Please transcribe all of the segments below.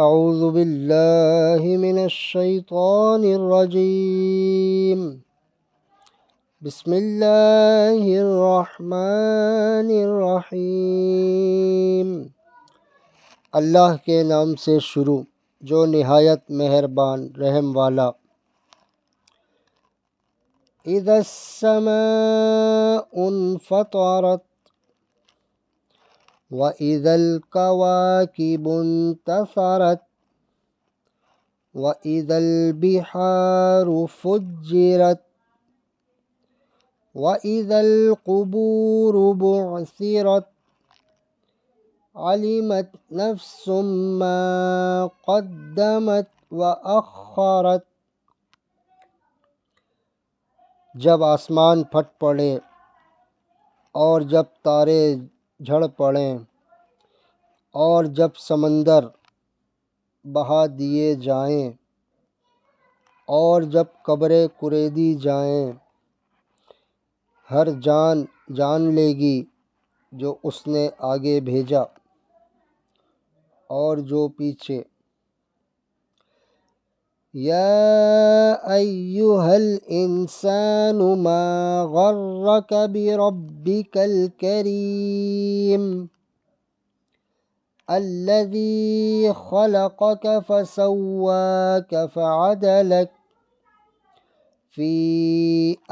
اعوذ باللہ من الشیطان الرجیم بسم اللہ الرحمن الرحیم۔ اللہ کے نام سے شروع جو نہایت مہربان رحم والا۔ اذا السماء انفطرت وَإِذَا الْكَوَاكِبُ انتثرت وَإِذَا الْبِحَارُ فُجِّرت وَإِذَا الْقُبُورُ بُعْثِرت عَلِمَتْ نَفْسٌ مَّا قَدَّمَتْ وَأَخَّرَتْ۔ جب آسمان پھٹ پڑے اور جب تارے جھڑ پڑیں اور جب سمندر بہا دیے جائیں اور جب قبریں کریدی جائیں، ہر جان جان لے گی جو اس نے آگے بھیجا اور جو پیچھے۔ یا ایھا الانسان ما غرک بربک الکریم الذی خلقک فسواک فعدلک فی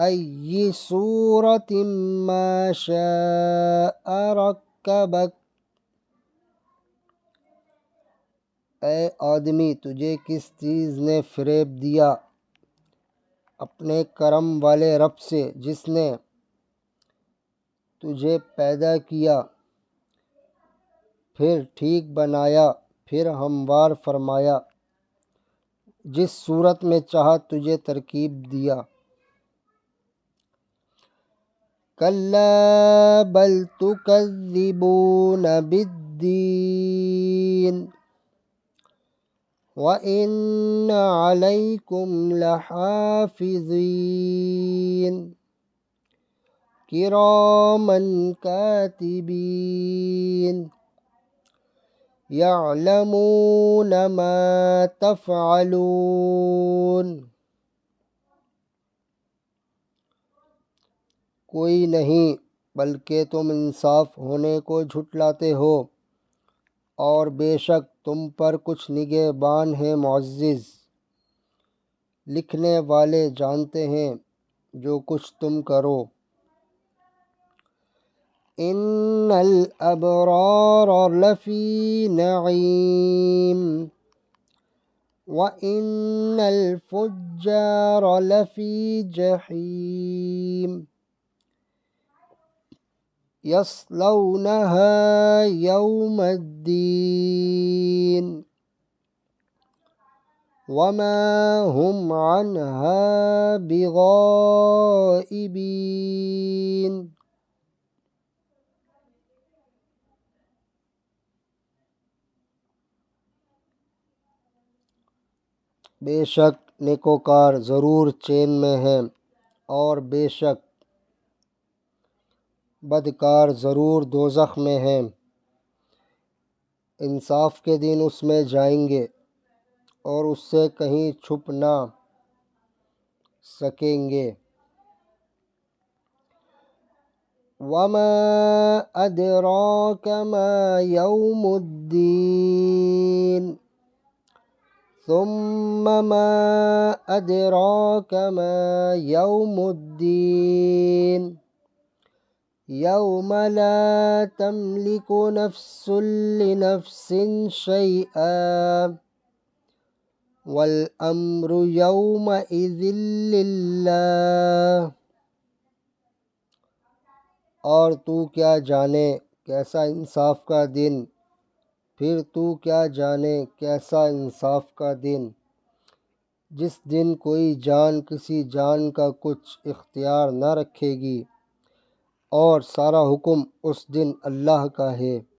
ای صورت ما شاء رکبک۔ اے آدمی، تجھے کس چیز نے فریب دیا اپنے کرم والے رب سے جس نے تجھے پیدا کیا، پھر ٹھیک بنایا، پھر ہموار فرمایا، جس صورت میں چاہا تجھے ترکیب دیا۔ کلا بل تکذبون بالدین وَإِنَّ عَلَيْكُمْ لَحَافِظِينَ کِرَامًا کاتبین یعلمون ما تفعلون۔ کوئی نہیں بلکہ تم انصاف ہونے کو جھٹلاتے ہو، اور بے شک تم پر کچھ نگہبان ہیں معزز، لکھنے والے جانتے ہیں جو کچھ تم کرو۔ ان الابرار لفی نعیم وان الفجار لفی جحیم یصلونها یوم الدین وما هم عنها بغائبین۔ بے شک نیکوکار ضرور چین میں ہیں، اور بے شک بدکار ضرور دوزخ میں ہیں۔ انصاف کے دن اس میں جائیں گے اور اس سے کہیں چھپ نہ سکیں گے۔ وما ادراک ما یوم الدین ثم ما ادراک ما یوم الدین یوم لا تملک نفس لنفس شیئا والامر یومئذ للہ۔ اور تو کیا جانے کیسا انصاف کا دن، پھر تو کیا جانے کیسا انصاف کا دن، جس دن کوئی جان کسی جان کا کچھ اختیار نہ رکھے گی، اور سارا حکم اس دن اللہ کا ہے۔